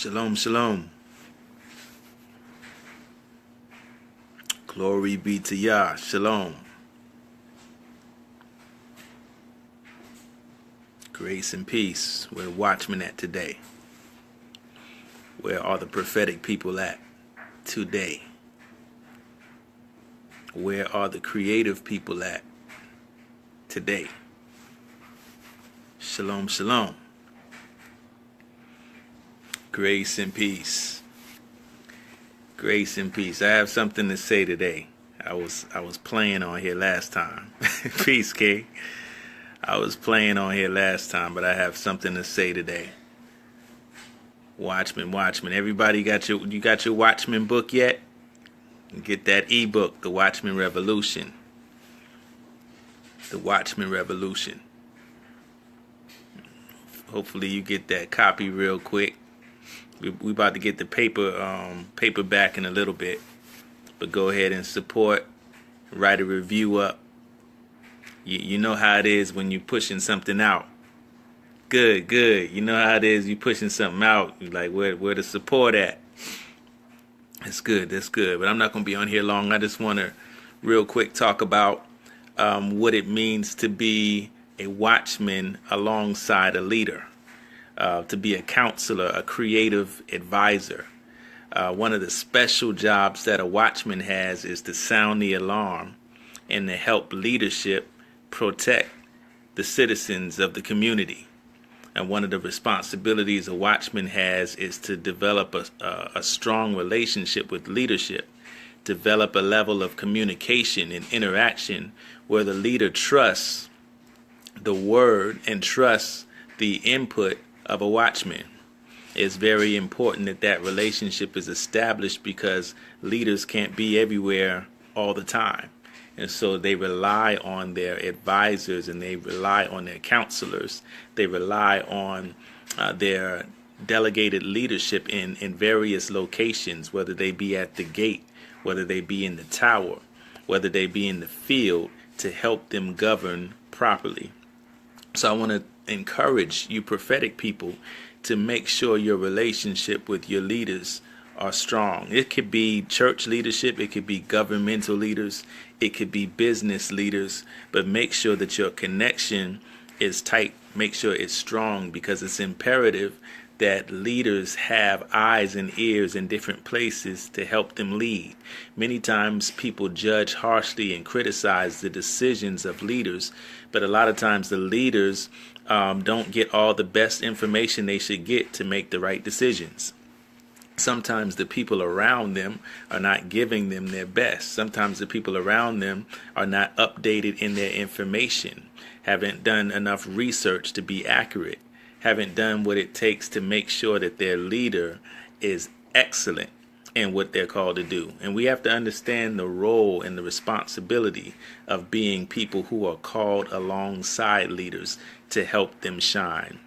Shalom, shalom. Glory be to Yah. Shalom. Grace and peace. Where Watchmen at today? Where are the prophetic people at today? Where are the creative people at today? Shalom, shalom. Grace and peace. Grace and peace. I have something to say today. I was playing on here last time. Peace, K. I was playing on here last time, but I have something to say today. Watchmen. Everybody got your Watchmen book yet? Get that ebook, The Watchmen Revolution. The Watchmen Revolution. Hopefully you get that copy real quick. We about to get the paper back in a little bit, but go ahead and support. Write a review up. You know how it is when you're pushing something out. Good. You know how it is you pushing something out. You're like, where the support at? That's good. But I'm not gonna be on here long. I just want to real quick talk about what it means to be a watchman alongside a leader. To be a counselor, a creative advisor. One of the special jobs that a watchman has is to sound the alarm and to help leadership protect the citizens of the community. And one of the responsibilities a watchman has is to develop a strong relationship with leadership, develop a level of communication and interaction where the leader trusts the word and trusts the input of a watchman. It's very important that relationship is established because leaders can't be everywhere all the time. And so they rely on their advisors and they rely on their counselors. They rely on their delegated leadership in various locations, whether they be at the gate, whether they be in the tower, whether they be in the field, to help them govern properly. So I want to encourage you prophetic people to make sure your relationship with your leaders are strong. It could be church leadership, it could be governmental leaders, it could be business leaders, but make sure that your connection is tight. Make sure it's strong, because it's imperative that leaders have eyes and ears in different places to help them lead. Many times people judge harshly and criticize the decisions of leaders, but a lot of times the leaders don't get all the best information they should get to make the right decisions. Sometimes the people around them are not giving them their best. Sometimes the people around them are not updated in their information, haven't done enough research to be accurate, haven't done what it takes to make sure that their leader is excellent in what they're called to do. And we have to understand the role and the responsibility of being people who are called alongside leaders to help them shine.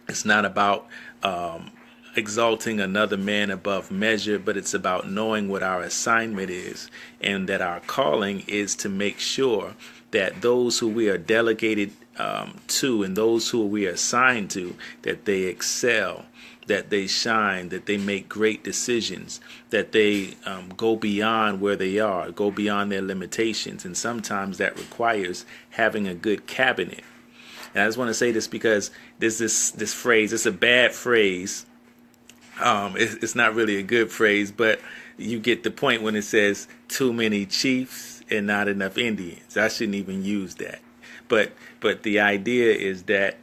It's not about exalting another man above measure, but it's about knowing what our assignment is, and that our calling is to make sure that those who we are delegated to and those who we are assigned to, that they excel, that they shine, that they make great decisions, that they go beyond where they are, go beyond their limitations. And sometimes that requires having a good cabinet. And I just want to say this because there's this phrase, it's a bad phrase. It's not really a good phrase, but you get the point when it says too many chiefs and not enough Indians. I shouldn't even use that. But the idea is that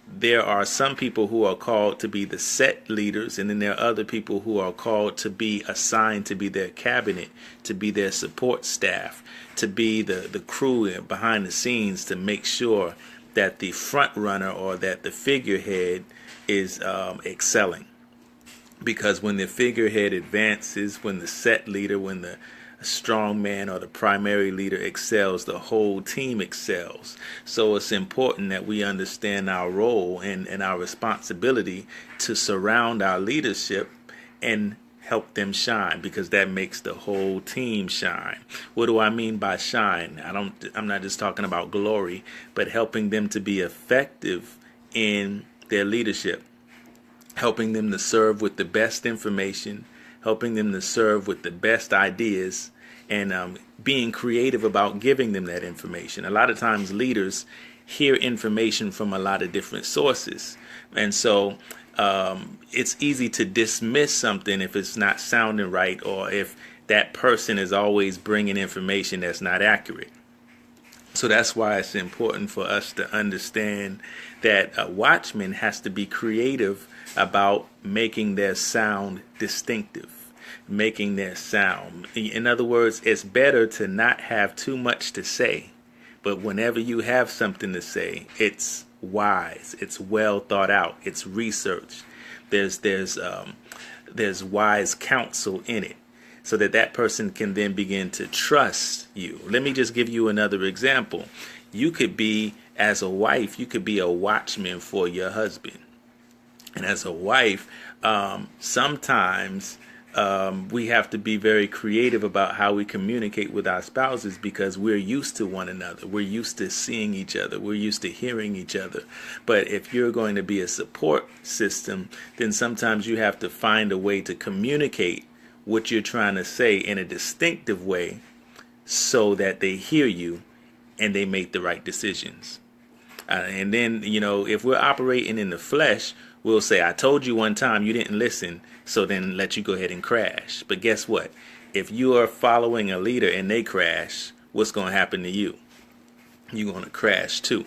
there are some people who are called to be the set leaders, and then there are other people who are called to be assigned to be their cabinet, to be their support staff, to be the crew behind the scenes to make sure that the front runner or that the figurehead is excelling. Because when the figurehead advances, when the set leader, when the strong man or the primary leader excels, the whole team excels. So it's important that we understand our role and our responsibility to surround our leadership and help them shine, because that makes the whole team shine. What do I mean by shine? I'm not just talking about glory, but helping them to be effective in their leadership. helping them to serve with the best information, helping them to serve with the best ideas, and being creative about giving them that information. A lot of times leaders hear information from a lot of different sources. And so it's easy to dismiss something if it's not sounding right, or if that person is always bringing information that's not accurate. So that's why it's important for us to understand that a watchman has to be creative about making their sound distinctive, making their sound. In other words, it's better to not have too much to say, but whenever you have something to say, it's wise, it's well thought out, it's researched. There's wise counsel in it, so that that person can then begin to trust you. Let me just give you another example. You could be, as a wife, you could be a watchman for your husband. And as a wife, sometimes we have to be very creative about how we communicate with our spouses, because we're used to one another. We're used to seeing each other. We're used to hearing each other. But if you're going to be a support system, then sometimes you have to find a way to communicate what you're trying to say in a distinctive way, so that they hear you and they make the right decisions. And then, if we're operating in the flesh, we'll say, I told you one time, you didn't listen, so then let you go ahead and crash. But guess what? If you are following a leader and they crash, what's going to happen to you? You're going to crash too.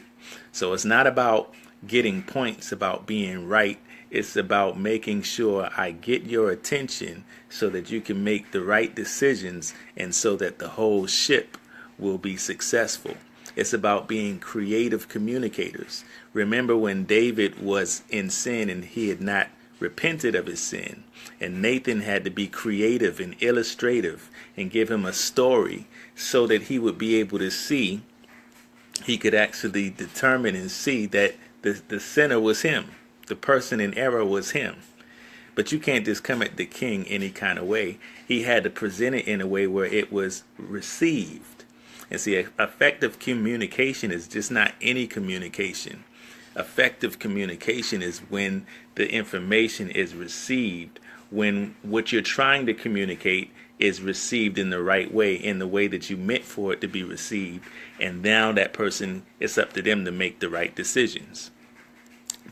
So it's not about getting points, about being right. It's about making sure I get your attention so that you can make the right decisions, and so that the whole ship will be successful. It's about being creative communicators. Remember when David was in sin and he had not repented of his sin, and Nathan had to be creative and illustrative and give him a story so that he would be able to see, he could actually determine and see that the sinner was him. The person in error was him. But you can't just come at the king any kind of way. He had to present it in a way where it was received. And see, effective communication is just not any communication. Effective communication is when the information is received, when what you're trying to communicate is received in the right way, in the way that you meant for it to be received. And now that person, it's up to them to make the right decisions.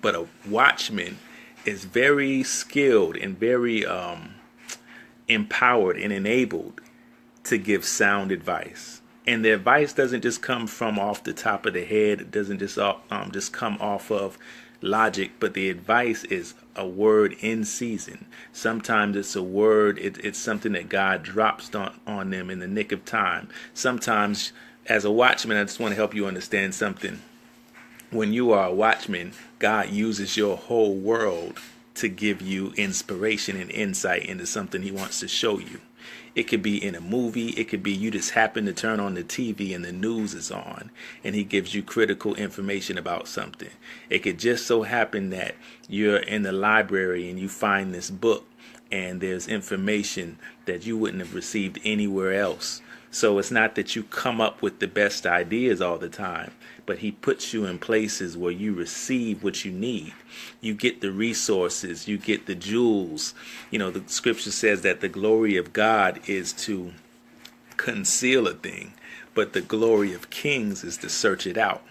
But a watchman is very skilled and very empowered and enabled to give sound advice. And the advice doesn't just come from off the top of the head. It doesn't just come off of logic, but the advice is a word in season. Sometimes it's a word, it's something that God drops on them in the nick of time. Sometimes, as a watchman, I just want to help you understand something. When you are a watchman, God uses your whole world to give you inspiration and insight into something he wants to show you. It could be in a movie. It could be you just happen to turn on the TV and the news is on and he gives you critical information about something. It could just so happen that you're in the library and you find this book and there's information that you wouldn't have received anywhere else. So it's not that you come up with the best ideas all the time, but he puts you in places where you receive what you need. You get the resources, you get the jewels. The scripture says that the glory of God is to conceal a thing, but the glory of kings is to search it out.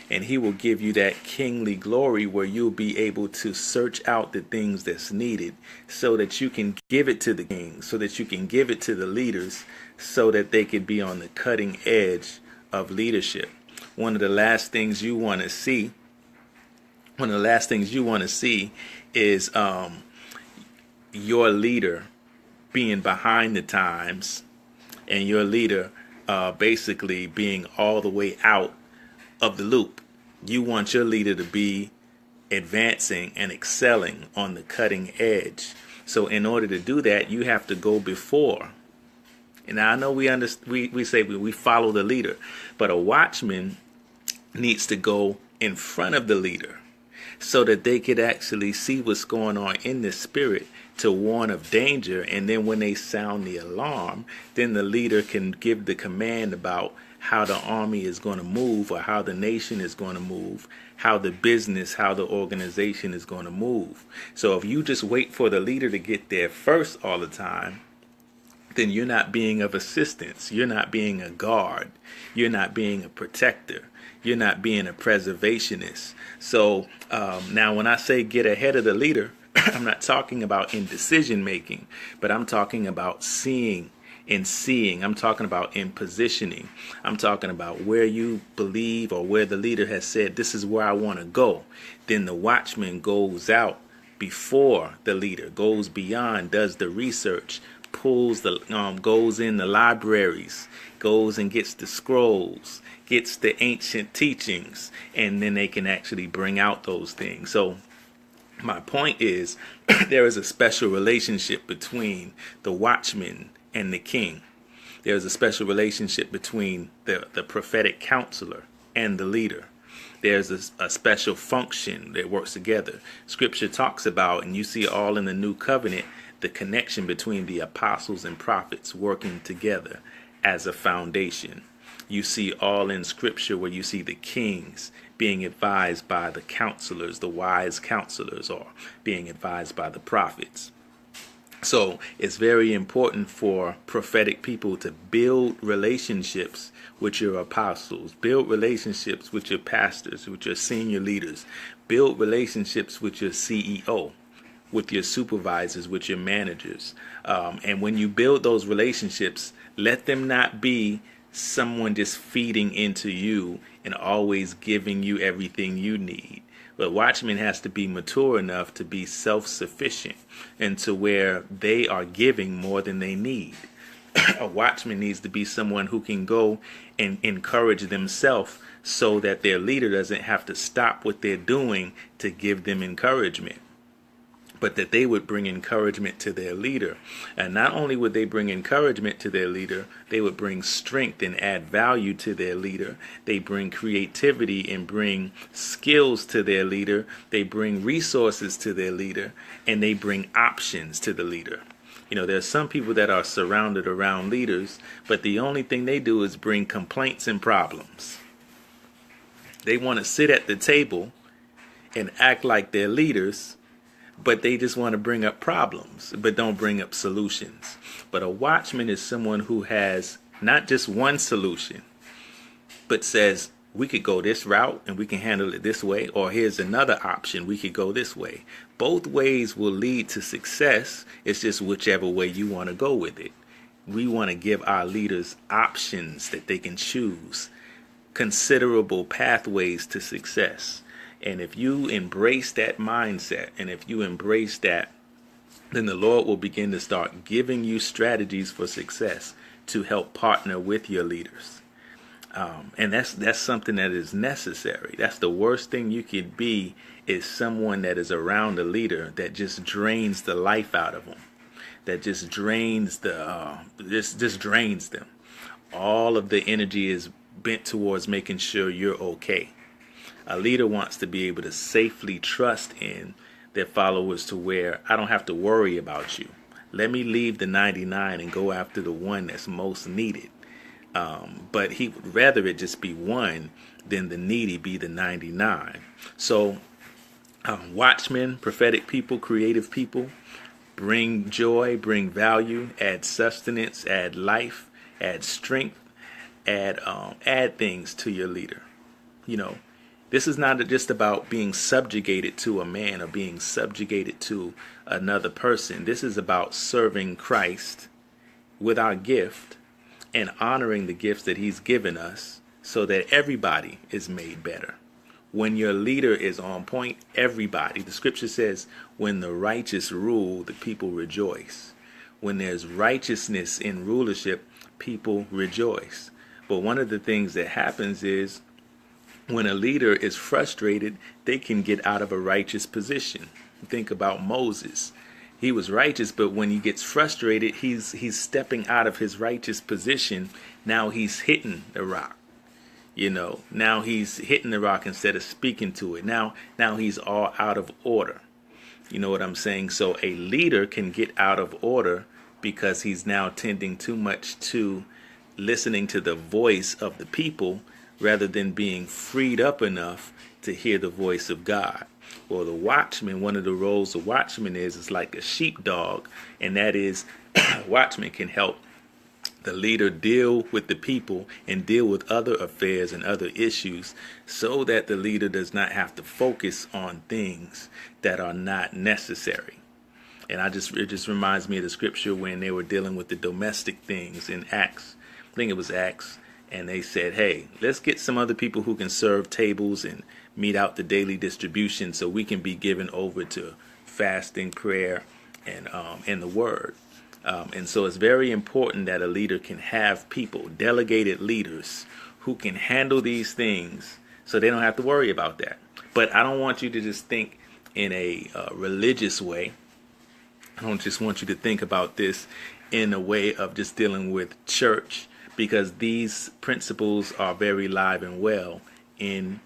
And he will give you that kingly glory where you'll be able to search out the things that's needed so that you can give it to the king, so that you can give it to the leaders, so that they could be on the cutting edge of leadership. One of the last things you want to see is your leader being behind the times and your leader basically being all the way out of the loop. You want your leader to be advancing and excelling on the cutting edge. So in order to do that, you have to go before. And I know we say we follow the leader, but a watchman needs to go in front of the leader so that they could actually see what's going on in the spirit to warn of danger. And then when they sound the alarm, then the leader can give the command about how the army is going to move, or how the nation is going to move, how the business, how the organization is going to move. So if you just wait for the leader to get there first all the time, then you're not being of assistance. You're not being a guard. You're not being a protector. You're not being a preservationist. So now when I say get ahead of the leader, I'm not talking about in decision making, but I'm talking about seeing. I'm talking about in positioning. I'm talking about where you believe, or where the leader has said, this is where I want to go. Then the watchman goes out before the leader, goes beyond, does the research, pulls the goes in the libraries, goes and gets the scrolls, gets the ancient teachings, and then they can actually bring out those things. So my point is, there is a special relationship between the watchman and the king. There's a special relationship between the prophetic counselor and the leader. There's a special function that works together. Scripture talks about, and you see all in the New Covenant, the connection between the apostles and prophets working together as a foundation. You see all in Scripture where you see the kings being advised by the counselors, the wise counselors, or being advised by the prophets. So it's very important for prophetic people to build relationships with your apostles, build relationships with your pastors, with your senior leaders, build relationships with your CEO, with your supervisors, with your managers. And when you build those relationships, let them not be someone just feeding into you and always giving you everything you need. But watchmen has to be mature enough to be self-sufficient, and to where they are giving more than they need. A watchman needs to be someone who can go and encourage themselves, so that their leader doesn't have to stop what they're doing to give them encouragement, but that they would bring encouragement to their leader. And not only would they bring encouragement to their leader, they would bring strength and add value to their leader. They bring creativity and bring skills to their leader. They bring resources to their leader, and they bring options to the leader. You know, there's some people that are surrounded around leaders, but the only thing they do is bring complaints and problems. They want to sit at the table and act like they're leaders, but they just want to bring up problems, but don't bring up solutions. But a watchman is someone who has not just one solution, but says, we could go this route and we can handle it this way, or here's another option, we could go this way. Both ways will lead to success. It's just whichever way you want to go with it. We want to give our leaders options that they can choose, considerable pathways to success. And if you embrace that mindset, and if you embrace that, then the Lord will begin to start giving you strategies for success to help partner with your leaders. And that's something that is necessary. That's the worst thing you could be, is someone that is around a leader that just drains the life out of them, that just drains just drains them. All of the energy is bent towards making sure you're okay. A leader wants to be able to safely trust in their followers, to where I don't have to worry about you. Let me leave the 99 and go after the one that's most needed. But he would rather it just be one than the needy be the 99. So watchmen, prophetic people, creative people, bring joy, bring value, add sustenance, add life, add strength, add things to your leader. You know, this is not just about being subjugated to a man or being subjugated to another person. This is about serving Christ with our gift and honoring the gifts that he's given us, so that everybody is made better. When your leader is on point, everybody, the scripture says, when the righteous rule, the people rejoice. When there's righteousness in rulership, people rejoice. But one of the things that happens is, when a leader is frustrated, they can get out of a righteous position. Think about Moses. He was righteous, but when he gets frustrated, he's stepping out of his righteous position. Now he's hitting the rock. You know, now he's hitting the rock instead of speaking to it. Now he's all out of order. You know what I'm saying? So a leader can get out of order because he's now tending too much to listening to the voice of the people rather than being freed up enough to hear the voice of God. Well, the watchman, one of the roles of watchman is like a sheepdog, and that is watchman can help the leader deal with the people and deal with other affairs and other issues so that the leader does not have to focus on things that are not necessary. And it just reminds me of the scripture when they were dealing with the domestic things in Acts. I think it was Acts. And they said, hey, let's get some other people who can serve tables and meet out the daily distribution so we can be given over to fasting, prayer, and the word. And so it's very important that a leader can have people, delegated leaders, who can handle these things so they don't have to worry about that. But I don't want you to just think in a religious way. I don't just want you to think about this in a way of just dealing with church, because these principles are very live and well in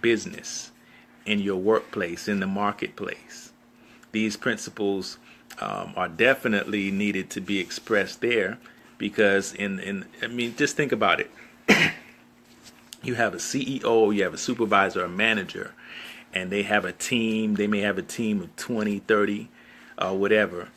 business, in your workplace, in the marketplace. These principles are definitely needed to be expressed there, because just think about it. You have a CEO, you have a supervisor, a manager, and they have a team. They may have a team of 20, 30, whatever.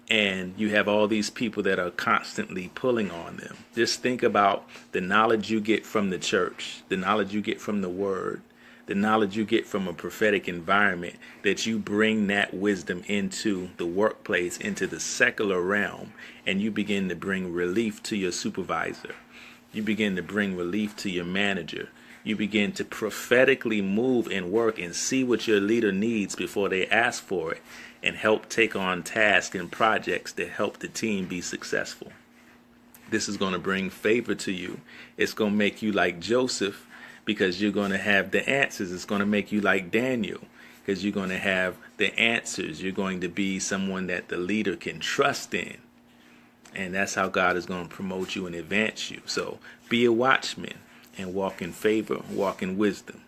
And you have all these people that are constantly pulling on them. Just think about the knowledge you get from the church, the knowledge you get from the word, the knowledge you get from a prophetic environment, that you bring that wisdom into the workplace, into the secular realm, and you begin to bring relief to your supervisor. You begin to bring relief to your manager. You begin to prophetically move and work and see what your leader needs before they ask for it, and help take on tasks and projects that help the team be successful. This is going to bring favor to you. It's going to make you like Joseph, because you're going to have the answers. It's going to make you like Daniel, because you're going to have the answers. You're going to be someone that the leader can trust in. And that's how God is going to promote you and advance you. So be a watchman and walk in favor, walk in wisdom.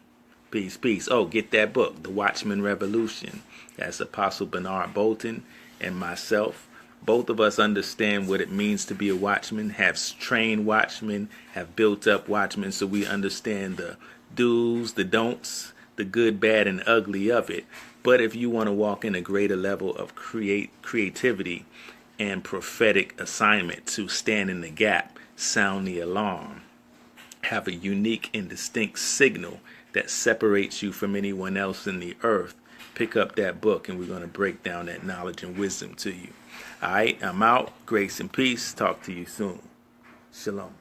Peace, peace. Oh, get that book, The Watchmen Revolution. That's Apostle Bernard Boulton and myself. Both of us understand what it means to be a watchman, have trained watchmen, have built up watchmen, so we understand the do's, the don'ts, the good, bad, and ugly of it. But if you want to walk in a greater level of creativity and prophetic assignment to stand in the gap, sound the alarm, have a unique and distinct signal that separates you from anyone else in the earth, pick up that book, and we're going to break down that knowledge and wisdom to you. All right, I'm out. Grace and peace. Talk to you soon. Shalom.